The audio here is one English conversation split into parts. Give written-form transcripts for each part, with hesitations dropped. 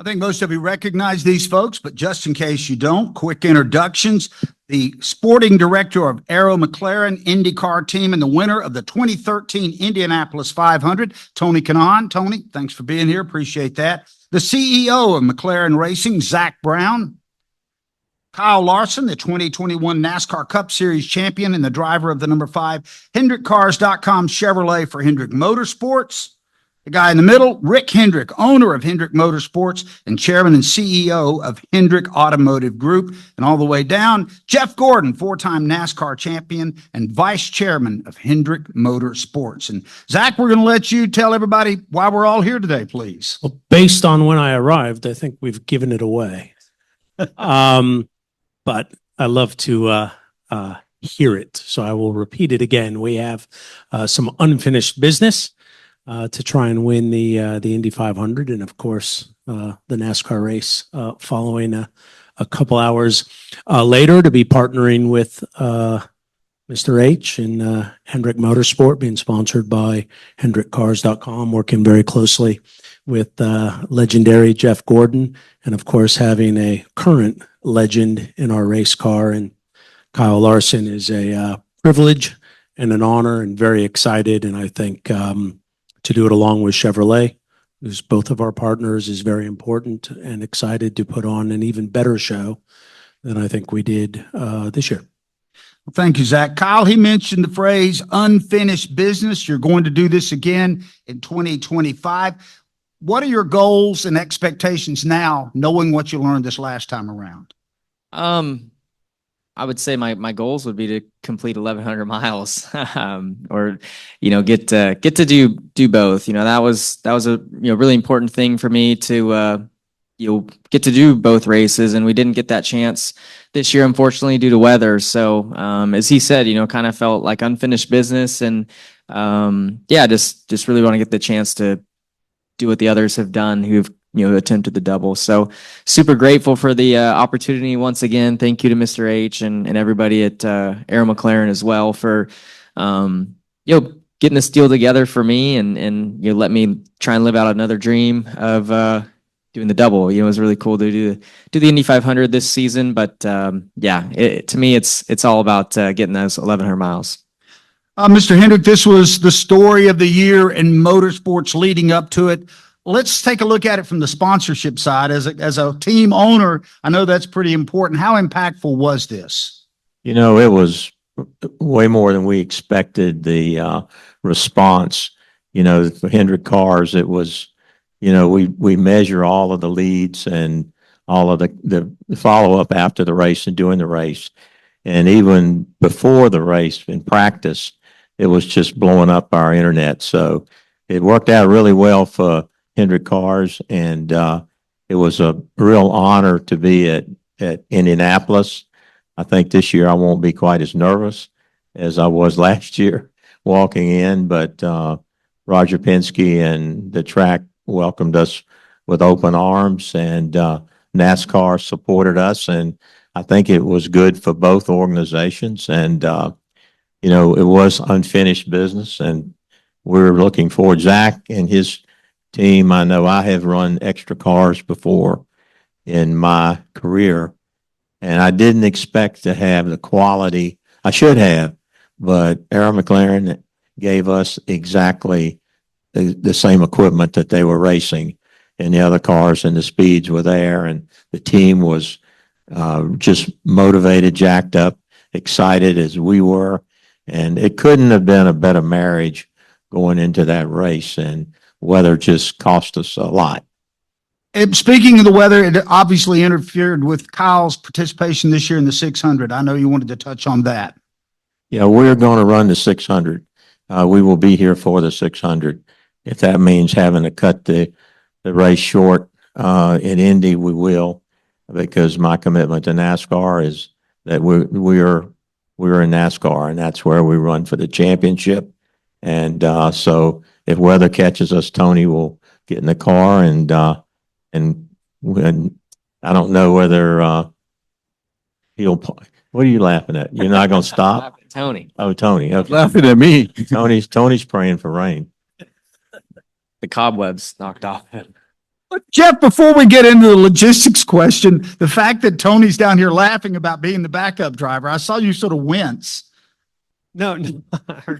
I think most of you recognize these folks, but just in case you don't, quick introductions. The sporting director of Arrow McLaren IndyCar team and the winner of the 2013 Indianapolis 500, Tony Kanaan. Tony, thanks for being here. Appreciate that. The CEO of McLaren Racing, Zach Brown. Kyle Larson, the 2021 NASCAR Cup Series champion and the driver of the number 5 HendrickCars.com Chevrolet for Hendrick Motorsports. The guy in the middle, Rick Hendrick, owner of Hendrick Motorsports and chairman and CEO of Hendrick Automotive Group. And all the way down, Jeff Gordon, 4-time NASCAR champion and vice chairman of Hendrick Motorsports. And Zach, we're going to let you tell everybody why we're all here today, please. Well, based on when I arrived, I think we've given it away. But I love to hear it, so I will repeat it again. We have some unfinished business to try and win the Indy 500, and of course the NASCAR race following a couple hours later, to be partnering with Mr. H and Hendrick Motorsport, being sponsored by HendrickCars.com, working very closely with legendary Jeff Gordon, and of course having a current legend in our race car, and Kyle Larson is a privilege and an honor, and very excited. And I think to do it along with Chevrolet, who's both of our partners, is very important, and excited to put on an even better show than I think we did this year. Well, thank you, Zach. Kyle, he mentioned the phrase unfinished business. You're going to do this again in 2025. What are your goals and expectations now, knowing what you learned this last time around? I would say my goals would be to complete 1,100 miles, or get to do both. That was a really important thing for me to get to do both races, and we didn't get that chance this year, unfortunately, due to weather. So as he said, kind of felt like unfinished business, and just really want to get the chance to do what the others have done who've attempted the double. So super grateful for the opportunity once again. Thank you to Mr. H and everybody at Arrow McLaren as well for getting this deal together for me, and let me try and live out another dream of doing the double. It was really cool to do the Indy 500 this season, but to me it's all about getting those 1,100 miles. Mr. Hendrick, this was the story of the year in motorsports leading up to it. Let's take a look at it from the sponsorship side. As a team owner, I know that's pretty important. How impactful was this? It was way more than we expected. The response, for Hendrick Cars, it was, we measure all of the leads and all of the follow-up after the race and during the race. And even before the race in practice, it was just blowing up our internet. So it worked out really well for Hendrick Cars, and it was a real honor to be at Indianapolis. I think this year I won't be quite as nervous as I was last year walking in, but Roger Penske and the track welcomed us with open arms, and NASCAR supported us, and I think it was good for both organizations. And it was unfinished business, and we're looking forward. Zach and his team, I know I have run extra cars before in my career, and I didn't expect to have the quality I should have, but Arrow McLaren gave us exactly the same equipment that they were racing, and the other cars and the speeds were there, and the team was just motivated, jacked up, excited as we were, and it couldn't have been a better marriage going into that race. And weather just cost us a lot. And speaking of the weather, it obviously interfered with Kyle's participation this year in the 600. I know you wanted to touch on that. Yeah, we're going to run the 600. We will be here for the 600. If that means having to cut the race short in Indy, we will, because my commitment to NASCAR is that we're in NASCAR, and that's where we run for the championship. And so if weather catches us, Tony will get in the car, and when I don't know whether he'll. What are you laughing at? You're not going to stop? Tony. Oh, Tony. Okay. Laughing at me. Tony's praying for rain. The cobwebs knocked off him. Jeff, before we get into the logistics question, the fact that Tony's down here laughing about being the backup driver, I saw you sort of wince. No, no,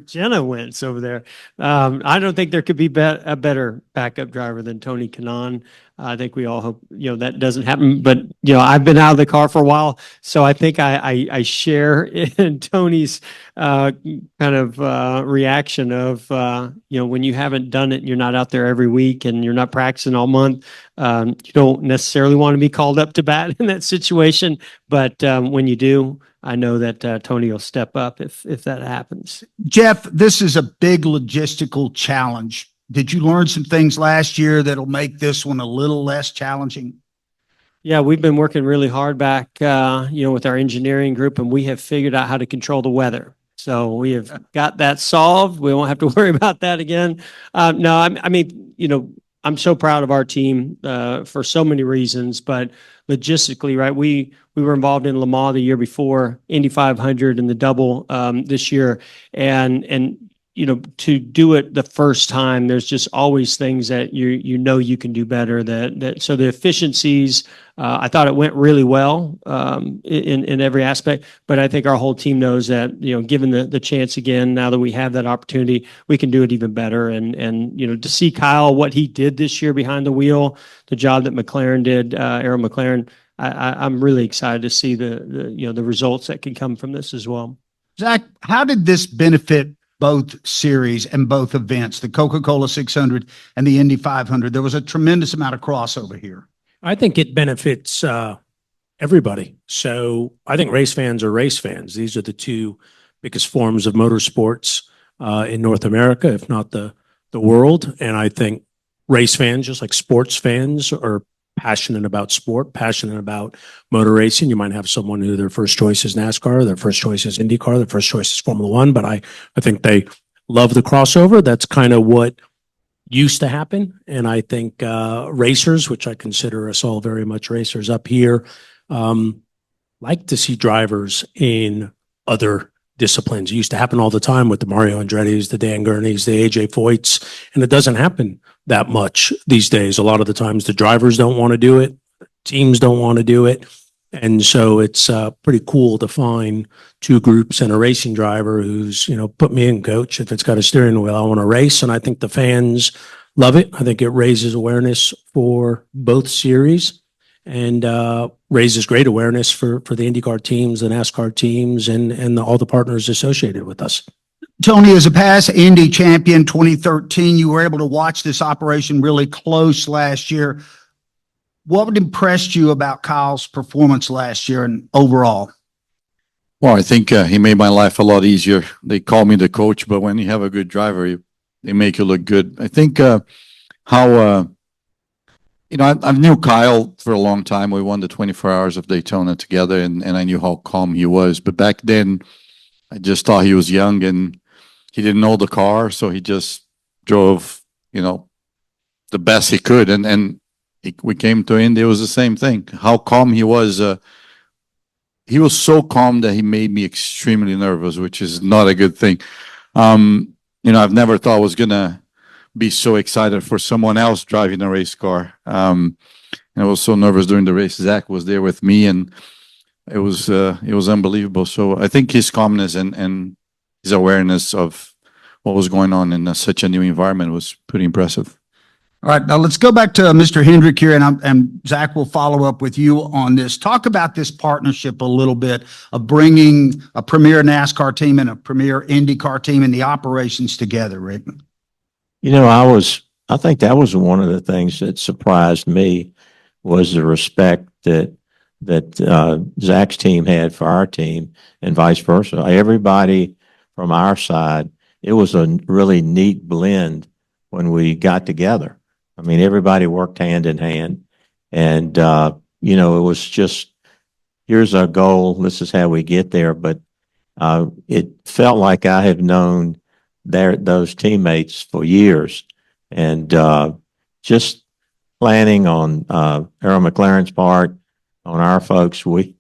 Jenna wins over there. I don't think there could be a better backup driver than Tony Kanaan. I think we all hope, that doesn't happen, but, I've been out of the car for a while, so I think I share in Tony's, kind of, reaction of, when you haven't done it, and you're not out there every week and you're not practicing all month. You don't necessarily want to be called up to bat in that situation, but, when you do, I know that Tony will step up if that happens. Jeff, this is a big logistical challenge. Did you learn some things last year that'll make this one a little less challenging? Yeah, we've been working really hard back, with our engineering group, and we have figured out how to control the weather. So we have got that solved. We won't have to worry about that again. No, I mean, I'm so proud of our team for so many reasons, but logistically, right? We were involved in Le Mans the year before, Indy 500 and the double this year, and to do it the first time, there's just always things that you can do better. So the efficiencies, I thought it went really well in every aspect, but I think our whole team knows that given the chance again, now that we have that opportunity, we can do it even better. And to see Kyle, what he did this year behind the wheel, the job that McLaren did, Arrow McLaren, I'm really excited to see the results that can come from this as well. Zach, how did this benefit both series and both events, the Coca-Cola 600 and the Indy 500? There was a tremendous amount of crossover here. I think it benefits everybody. So I think race fans are race fans. These are the two biggest forms of motorsports in North America, if not the world. And I think race fans, just like sports fans, are passionate about sport, passionate about motor racing. You might have someone who their first choice is NASCAR, their first choice is IndyCar, their first choice is Formula One, but I think they love the crossover. That's kind of what used to happen. And I think racers, which I consider us all very much racers up here, like to see drivers in other disciplines. It used to happen all the time with the Mario Andretti's, the Dan Gurneys, the AJ Foyts, and it doesn't happen that much these days. A lot of the times the drivers don't want to do it, teams don't want to do it. And so it's pretty cool to find two groups and a racing driver who's, put me in, coach. If it's got a steering wheel, I want to race. And I think the fans love it. I think it raises awareness for both series and raises great awareness for the IndyCar teams, the NASCAR teams, and all the partners associated with us. Tony, as a past Indy champion, 2013, you were able to watch this operation really close last year. What impressed you about Kyle's performance last year and overall? Well, I think he made my life a lot easier. They call me the coach, but when you have a good driver, they make you look good. I think I knew Kyle for a long time. We won the 24 Hours of Daytona together, and I knew how calm he was. But back then, I just thought he was young and he didn't know the car, so he just drove, the best he could. And we came to Indy, it was the same thing. How calm he was. He was so calm that he made me extremely nervous, which is not a good thing. I've never thought I was gonna be so excited for someone else driving a race car. I was so nervous during the race. Zach was there with me, and it was unbelievable. So I think his calmness and his awareness of what was going on in such a new environment was pretty impressive. All right, now let's go back to Mr. Hendrick here, and Zach will follow up with you on this. Talk about this partnership a little bit of bringing a premier NASCAR team and a premier IndyCar team and the operations together, Rick. I think that was one of the things that surprised me was the respect that Zach's team had for our team and vice versa. Everybody from our side, it was a really neat blend when we got together. I mean, everybody worked hand in hand, and it was just, here's our goal, this is how we get there. But it felt like I have known those teammates for years, and just planning on Arrow McLaren's part, on our folks. We,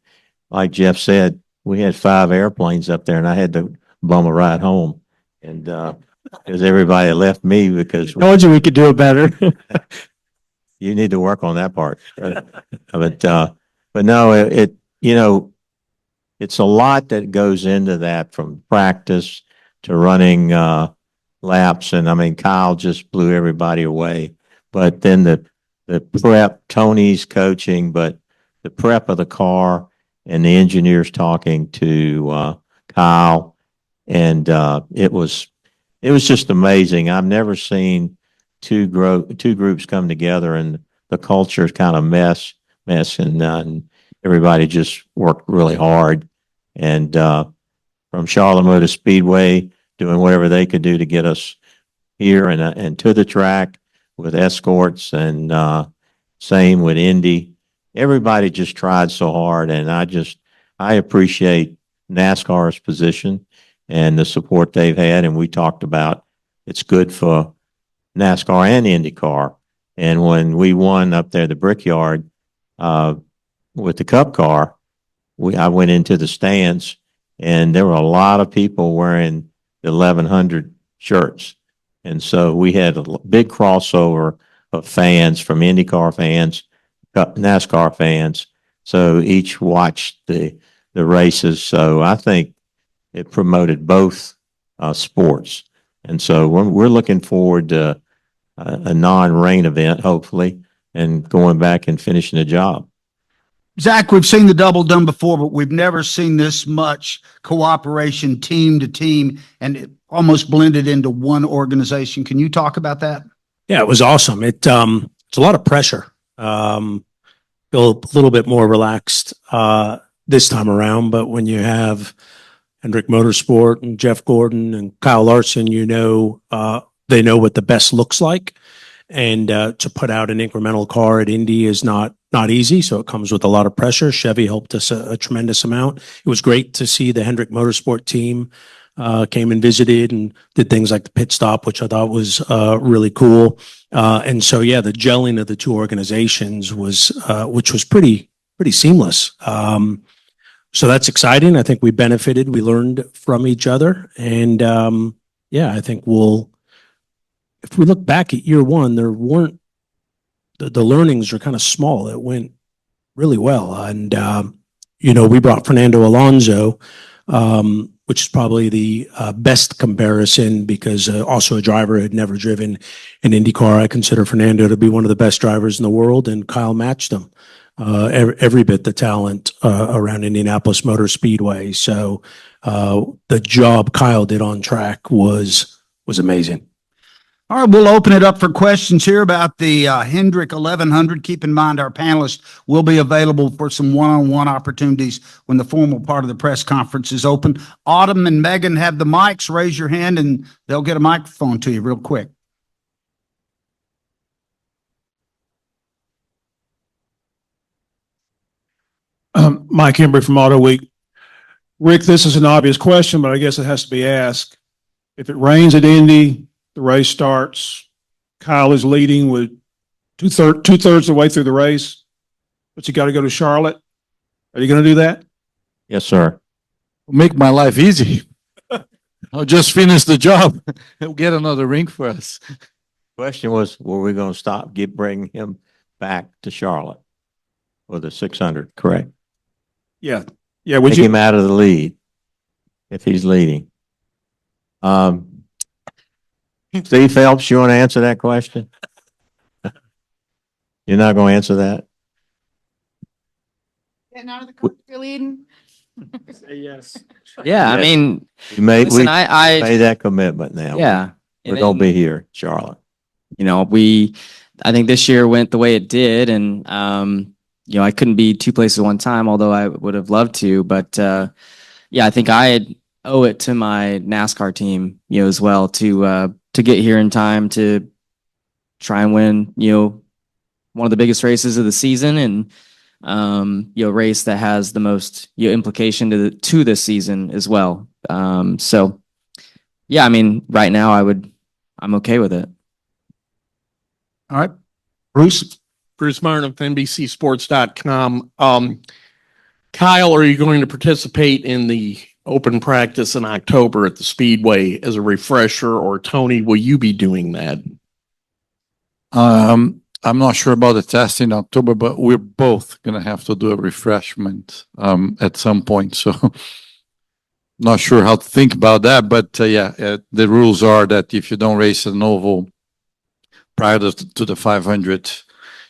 like Jeff said, we had 5 airplanes up there, and I had to bum a ride home, and because everybody left me because Told you we could do it better. You need to work on that part. But no, it's a lot that goes into that, from practice to running, laps. And I mean, Kyle just blew everybody away. But then the prep, Tony's coaching, but the prep of the car and the engineers talking to, Kyle. And, it was just amazing. I've never seen two groups come together and the culture is kind of mess and everybody just worked really hard. And, from Charlotte Motor Speedway, doing whatever they could do to get us here and to the track with escorts, and, same with Indy. Everybody just tried so hard, and I appreciate NASCAR's position and the support they've had. And we talked about it's good for NASCAR and IndyCar. And when we won up there at the Brickyard, with the Cup car, I went into the stands and there were a lot of people wearing the 1100 shirts. And so we had a big crossover of fans, from IndyCar fans, NASCAR fans. So each watched the races. So I think it promoted both, sports. And so we're looking forward to a non-rain event, hopefully, and going back and finishing the job. Zach, we've seen the double done before, but we've never seen this much cooperation, team to team, and it almost blended into one organization. Can you talk about that? Yeah, it was awesome. It's a lot of pressure. Feel a little bit more relaxed this time around, but when you have Hendrick Motorsport and Jeff Gordon and Kyle Larson, they know what the best looks like. And to put out an incremental car at Indy is not easy, so it comes with a lot of pressure. Chevy helped us a tremendous amount. It was great to see the Hendrick Motorsport team came and visited and did things like the pit stop, which I thought was really cool. And so, yeah, the gelling of the two organizations which was pretty seamless. So that's exciting. I think we benefited. We learned from each other, and I think if we look back at year one, there weren't the learnings are kind of small. It went really well. And, we brought Fernando Alonso, which is probably the best comparison, because also a driver who had never driven an IndyCar. I consider Fernando to be one of the best drivers in the world, and Kyle matched him. Every bit the talent around Indianapolis Motor Speedway. So the job Kyle did on track was amazing. All right, we'll open it up for questions here about the Hendrick 1100. Keep in mind, our panelists will be available for some one-on-one opportunities when the formal part of the press conference is open. Autumn and Megan have the mics. Raise your hand and they'll get a microphone to you real quick. Mike Embry from Auto Week. Rick, this is an obvious question, but I guess it has to be asked. If it rains at Indy, the race starts, Kyle is leading with two-thirds of the way through the race, but you got to go to Charlotte. Are you going to do that? Yes, sir. Make my life easy. I'll just finish the job. He'll get another ring for us. Question was, were we going to stop, bring him back to Charlotte for the 600? Correct. Yeah. Yeah. Would Take you? him out of the lead if he's leading. Steve Phelps, you want to answer that question? You're not going to answer that? Getting out of the car, you're leading. Say yes. Yeah, I Yes. mean, We made listen, I made that commitment now. yeah. We're going to be here, Charlotte. I think this year went the way it did, and I couldn't be two places at one time, although I would have loved to. But I think I owe it to my NASCAR team, as well, to get here in time to try and win, one of the biggest races of the season, and race that has the most implication to this season as well. So yeah, I mean, right now I'm okay with it. All right, Bruce. Bruce Martin of NBCSports.com. Kyle, are you going to participate in the open practice in October at the Speedway as a refresher, or Tony, will you be doing that? I'm not sure about the test in October, but we're both gonna have to do a refreshment at some point. So not sure how to think about that, but the rules are that if you don't race an oval prior to the 500,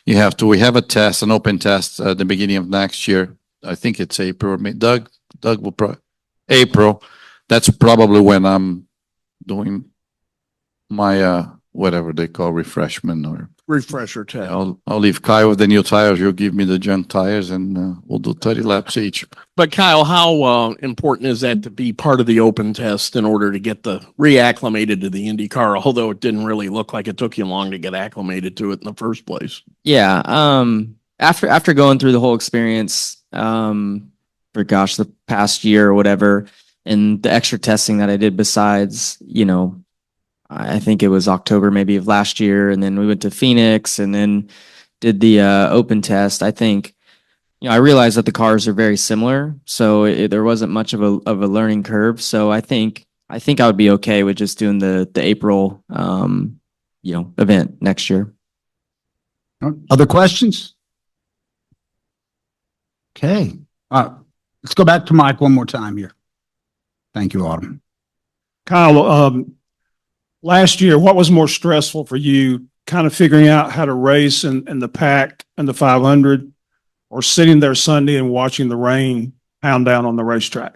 you have to. We have a test, an open test at the beginning of next year. I think it's April or May. Doug will April. That's probably when I'm doing my whatever they call refreshment or. Refresher test. I'll leave Kyle with the new tires. You'll give me the junk tires and we'll do 30 laps each. But Kyle, how important is that to be part of the open test in order to get the reacclimated to the Indy car? Although it didn't really look like it took you long to get acclimated to it in the first place. Yeah. After going through the whole experience, for gosh, the past year or whatever, and the extra testing that I did besides, I think it was October maybe of last year, and then we went to Phoenix and then did the open test. I think, I realized that the cars are very similar, so there wasn't much of a learning curve. So I think I would be okay with just doing the April event next year. Other questions? Okay. Let's go back to Mike one more time here. Thank you, Autumn. Kyle, last year, what was more stressful for you, kind of figuring out how to race in the pack and the 500, or sitting there Sunday and watching the rain pound down on the racetrack?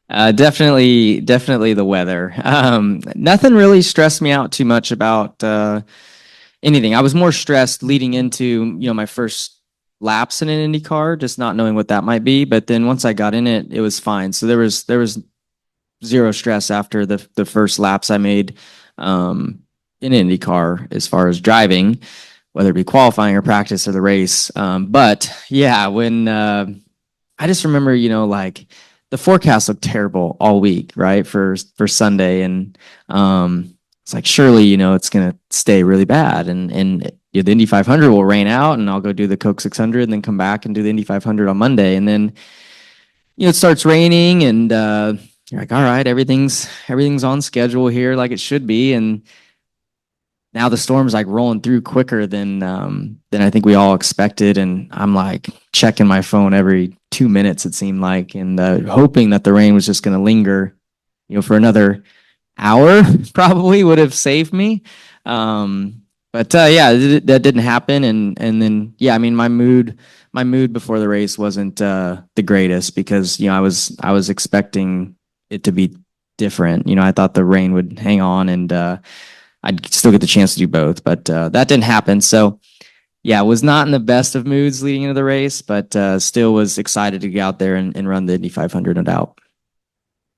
Definitely the weather. Nothing really stressed me out too much about anything. I was more stressed leading into, my first laps in an Indy car, just not knowing what that might be. But then once I got in it, it was fine. So there was zero stress after the first laps I made in an Indy car as far as driving, whether it be qualifying or practice or the race. But yeah, when I just remember, like the forecast looked terrible all week, right? For Sunday. And it's like, surely, it's going to stay really bad. And the Indy 500 will rain out and I'll go do the Coke 600 and then come back and do the Indy 500 on Monday. And then, it starts raining and you're like, all right, everything's on schedule here like it should be. And now the storm's like rolling through quicker than I think we all expected. And I'm like checking my phone every 2 minutes, it seemed like, and hoping that the rain was just going to linger, for another hour, probably would have saved me. But that didn't happen. And then, I mean, my mood before the race wasn't the greatest because, I was expecting it to be different. I thought the rain would hang on and I'd still get the chance to do both, but that didn't happen. So was not in the best of moods leading into the race, but still was excited to get out there and run the Indy 500 no doubt.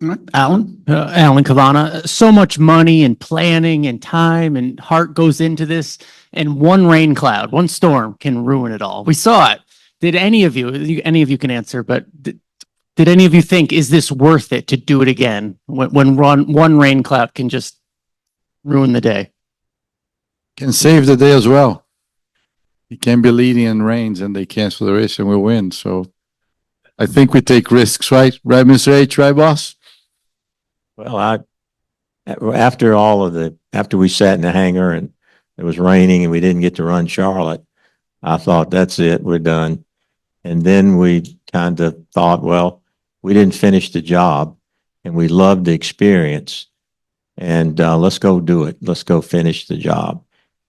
All right, Alan? Alan Cavana, so much money and planning and time and heart goes into this, and one rain cloud, one storm can ruin it all. We saw it. Did any of you can answer, but did any of you think, is this worth it to do it again when one rain cloud can just ruin the day? Can save the day as well. You can be leading in rains and they cancel the race and we win. So I think we take risks, right? Right, Mr. H, right, boss? Well, after we sat in the hangar and it was raining and we didn't get to run Charlotte, I thought, that's it, we're done. And then we kind of thought, well, we didn't finish the job and we loved the experience. And let's go do it. Let's go finish the job.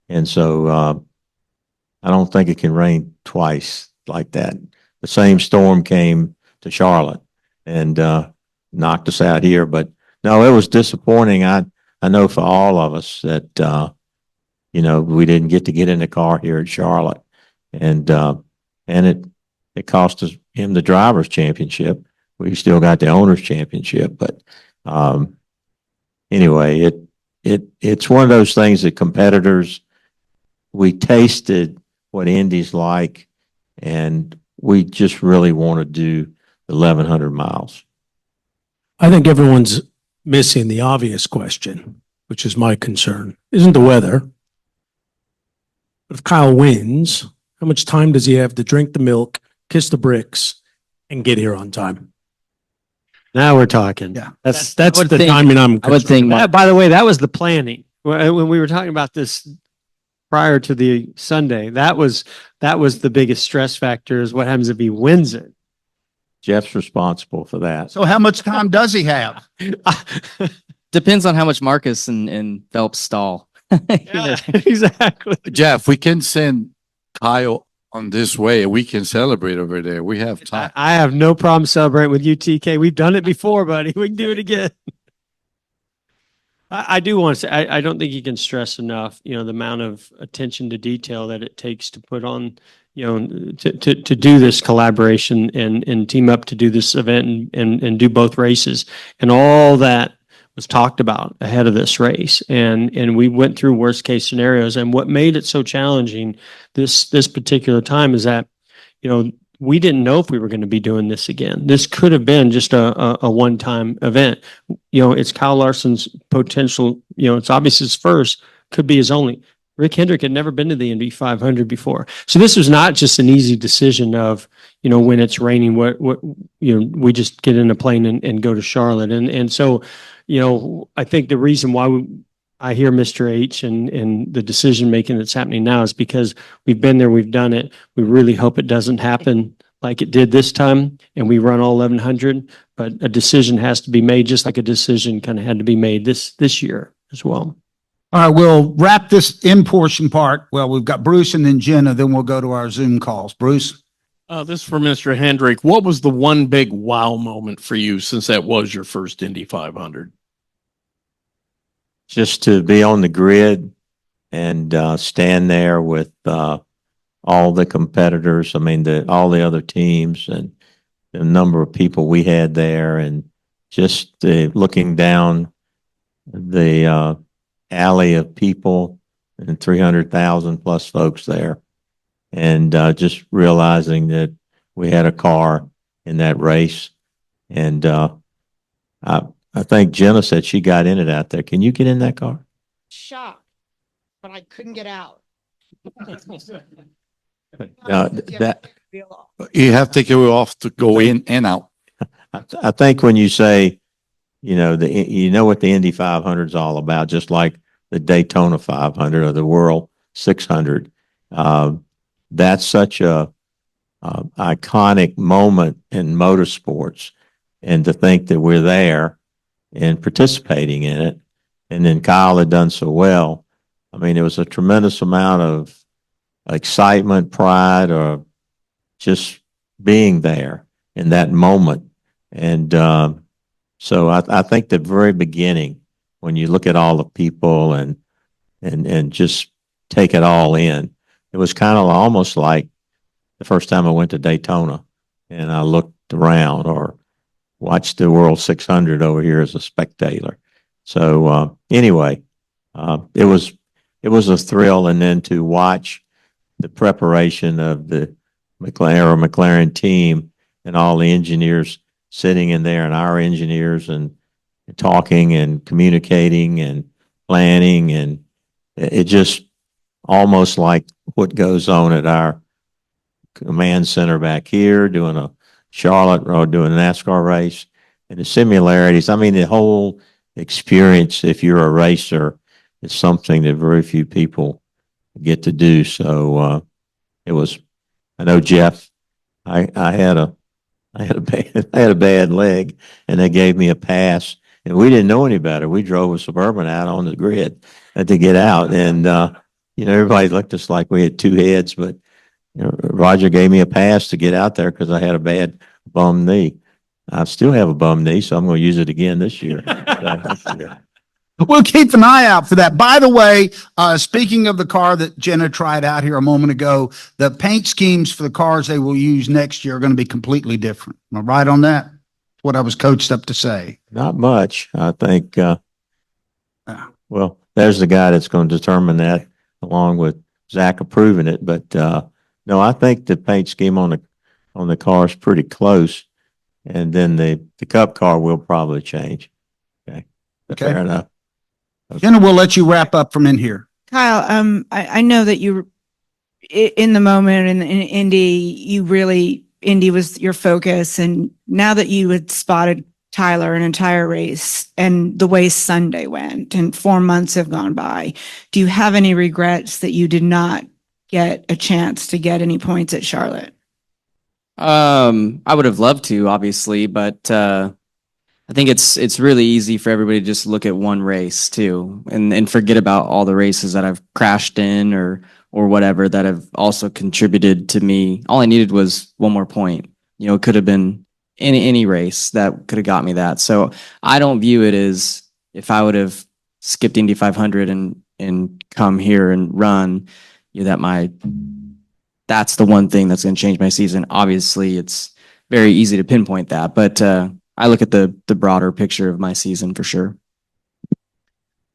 And so I don't think it can rain twice like that. The same storm came to Charlotte and knocked us out here. But no, it was disappointing. I know for all of us that we didn't get in the car here in Charlotte, and it cost him the drivers' championship. We still got the owners' championship, but anyway, it's one of those things that competitors, we tasted what Indy's like, and we just really want to do 1,100 miles. I think everyone's missing the obvious question, which is my concern. Isn't the weather? But if Kyle wins, how much time does he have to drink the milk, kiss the bricks, and get here on time? Now we're talking. Yeah. That's I would the think- timing I'm I would think concerned about. By the way, that was the planning. When we were talking about this prior to the Sunday. That was the biggest stress factor, is what happens if he wins it. Jeff's responsible for that. So how much time does he have? Depends on how much Marcus and Phelps stall. Yeah, exactly. Jeff, we can send Kyle on this way and we can celebrate over there. We have time. I have no problem celebrating with you, TK. We've done it before, buddy. We can do it again. I do want to say, I don't think you can stress enough, the amount of attention to detail that it takes to put on, to do this collaboration and team up to do this event and do both races. And all that was talked about ahead of this race. And we went through worst case scenarios. And what made it so challenging this particular time is that, we didn't know if we were going to be doing this again. This could have been just a one-time event. It's Kyle Larson's potential, it's obviously his first, could be his only. Rick Hendrick had never been to the Indy 500 before. So this was not just an easy decision of, when it's raining, we just get in a plane and go to Charlotte. And so, I think the reason why I hear Mr. H and the decision making that's happening now is because we've been there, we've done it. We really hope it doesn't happen like it did this time and we run all 1100, but a decision has to be made, just like a decision kind of had to be made this year as well. All right, we'll wrap this in portion part. Well, we've got Bruce and then Jenna, then we'll go to our Zoom calls. Bruce? This is for Mr. Hendrick. What was the one big wow moment for you since that was your first Indy 500? Just to be on the grid and stand there with all the competitors. I mean, all the other teams and the number of people we had there, and just looking down the alley of people and 300,000 plus folks there, and just realizing that we had a car in that race. And I think Jenna said she got in it out there. Can you get in that car? Shocked, but I couldn't get out. That You have to take it off to go in and out. I think when you say, you know what the Indy 500 is all about, just like the Daytona 500 or the World 600. That's such a iconic moment in motorsports, and to think that we're there and participating in it. And then Kyle had done so well. I mean, it was a tremendous amount of excitement, pride, or just being there in that moment. And so I think the very beginning, when you look at all the people and just take it all in, it was kind of almost like the first time I went to Daytona and I looked around, or watched the World 600 over here as a spectator. So anyway, it was a thrill, and then to watch the preparation of the McLaren team and all the engineers sitting in there, and our engineers, and talking and communicating and planning, and it just almost like what goes on at our command center back here, doing a Charlotte or doing a NASCAR race, and the similarities. I mean, the whole experience, if you're a racer, is something that very few people get to do. So it was. I know, Jeff. I had a bad leg, and they gave me a pass, and we didn't know any better. We drove a Suburban out on the grid to get out, and everybody looked at us like we had two heads, but Roger gave me a pass to get out there because I had a bad bum knee. I still have a bum knee, so I'm going to use it again this year. We'll keep an eye out for that. By the way, speaking of the car that Jenna tried out here a moment ago, the paint schemes for the cars they will use next year are going to be completely different. Am I right on that? What I was coached up to say. Not much, I think. Well, there's the guy that's going to determine that, along with Zach approving it. But no, I think the paint scheme on the car is pretty close, and then the Cup car will probably change. Okay, fair enough. Jenna, we'll let you wrap up from in here. Kyle, I know that you, in the moment in Indy, Indy was your focus. And now that you had spotted Tyler, an entire race and the way Sunday went and 4 months have gone by. Do you have any regrets that you did not get a chance to get any points at Charlotte? I would have loved to, obviously, but I think it's really easy for everybody to just look at one race too, and forget about all the races that I've crashed in or whatever that have also contributed to me. All I needed was one more point. You know, it could have been any race that could have got me that. So I don't view it as if I would have skipped Indy 500 and come here and run, you know, that's the one thing that's going to change my season. Obviously, it's very easy to pinpoint that, but I look at the broader picture of my season for sure.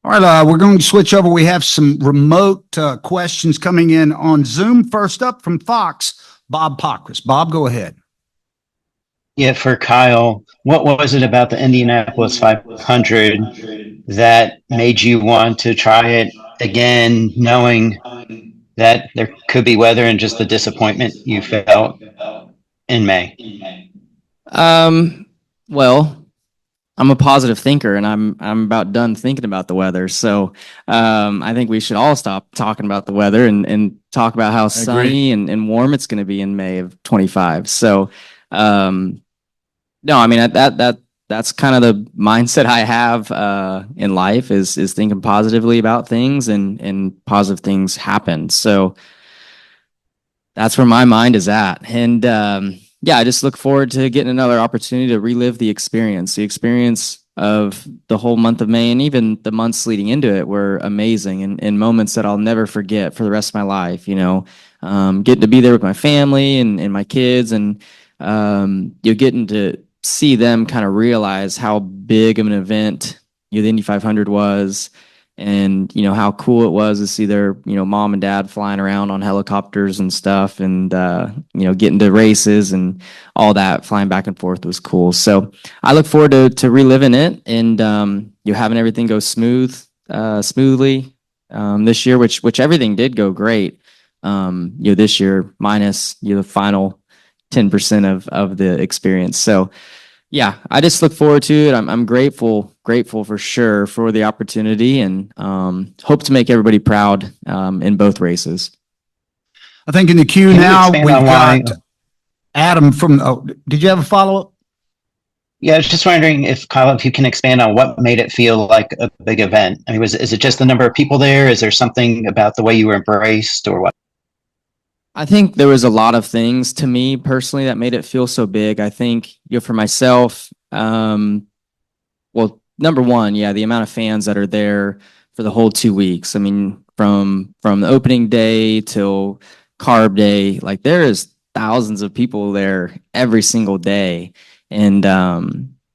All right, we're going to switch over. We have some remote questions coming in on Zoom. First up from Fox, Bob Pockris. Bob, go ahead. Yeah, for Kyle, what was it about the Indianapolis 500 that made you want to try it again, knowing that there could be weather and just the disappointment you felt in May? Well, I'm a positive thinker and I'm about done thinking about the weather. So I think we should all stop talking about the weather and talk about how sunny and warm it's going to be in May of 25. So no, I mean that's kind of the mindset I have in life is thinking positively about things and positive things happen. So that's where my mind is at. And yeah, I just look forward to getting another opportunity to relive the experience of the whole month of May, and even the months leading into it were amazing and moments that I'll never forget for the rest of my life. You know, getting to be there with my family and my kids, and you're getting to see them kind of realize how big of an event, you know, the Indy 500 was, and you know how cool it was to see their, you know, mom and dad flying around on helicopters and stuff, and you know, getting to races and all that, flying back and forth was cool. So I look forward to reliving it and you know, having everything go smoothly this year, which everything did go great. You know, this year minus, you know, the final 10% of the experience. So yeah, I just look forward to it. I'm grateful for sure for the opportunity, and hope to make everybody proud in both races. I think in the queue Can you now, expand we've on why- got Adam from, did you have a follow-up? Yeah, I was just wondering if, Kyle, if you can expand on what made it feel like a big event. I mean, is it just the number of people there? Is there something about the way you were embraced or what? I think there was a lot of things to me personally that made it feel so big. I think, you know, for myself, well, number one, yeah, the amount of fans that are there for the whole 2 weeks. I mean, from the opening day till carb day, like there is thousands of people there every single day. And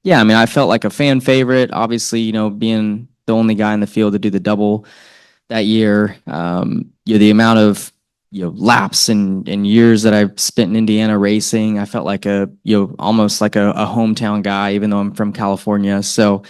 yeah, I mean, I felt like a fan favorite, obviously, you know, being the only guy in the field to do the double that year. You know, the amount of, you know, laps and years that I've spent in Indiana racing, I felt like almost like a hometown guy, even though I'm from California. So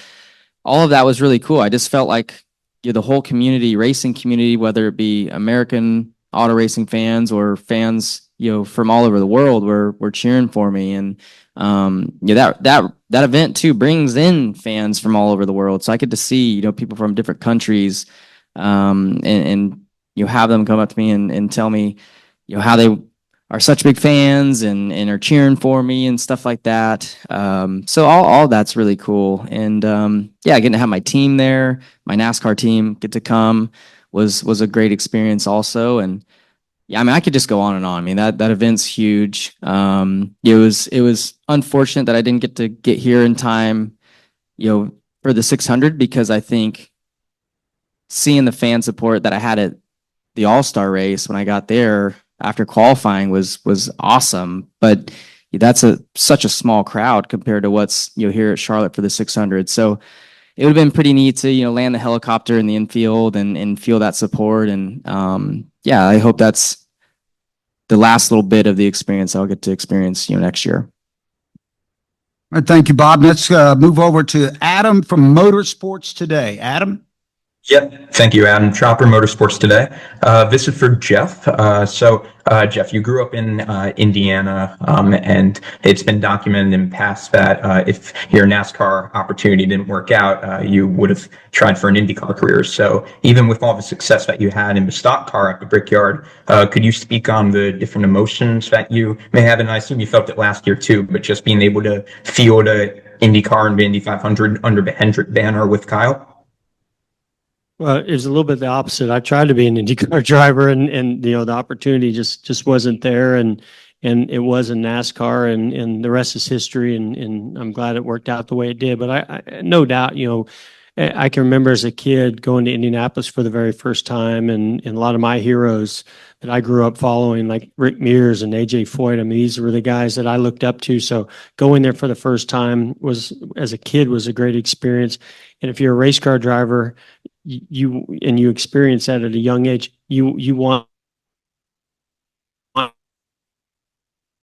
all of that was really cool. I just felt like, you know, the whole community, racing community, whether it be American auto racing fans or fans, you know, from all over the world were cheering for me. And you know, that event too brings in fans from all over the world. So I get to see, you know, people from different countries, and you have them come up to me and tell me, you know, how they are such big fans and are cheering for me and stuff like that. So all that's really cool. And yeah, getting to have my team there, my NASCAR team get to come was a great experience also. And yeah, I mean, I could just go on and on. I mean, that event's huge. It was unfortunate that I didn't get here in time, you know, for the 600, because I think seeing the fan support that I had at the All-Star race when I got there after qualifying was awesome. But that's such a small crowd compared to what's, you know, here at Charlotte for the 600. So it would have been pretty neat to, you know, land the helicopter in the infield and feel that support. And yeah, I hope that's the last little bit of the experience I'll get to experience, you know, next year. All right, thank you, Bob. Let's move over to Adam from Motorsports Today. Adam? Yep. Thank you, Adam. Chopper Motorsports today. This is for Jeff. Jeff, you grew up in Indiana, and it's been documented in past that if your NASCAR opportunity didn't work out, you would have tried for an IndyCar career. So even with all the success that you had in the stock car at the Brickyard, could you speak on the different emotions that you may have? And I assume you felt it last year too, but just being able to field a IndyCar and the Indy 500 under the Hendrick banner with Kyle? Well, it was a little bit the opposite. I tried to be an IndyCar driver and the opportunity just wasn't there. And it was in NASCAR and the rest is history. And I'm glad it worked out the way it did. But I no doubt, I can remember as a kid going to Indianapolis for the very first time and a lot of my heroes that I grew up following, like Rick Mears and AJ Foyt. I mean, these were the guys that I looked up to. So going there for the first time as a kid was a great experience. And if you're a race car driver, you experience that at a young age, you want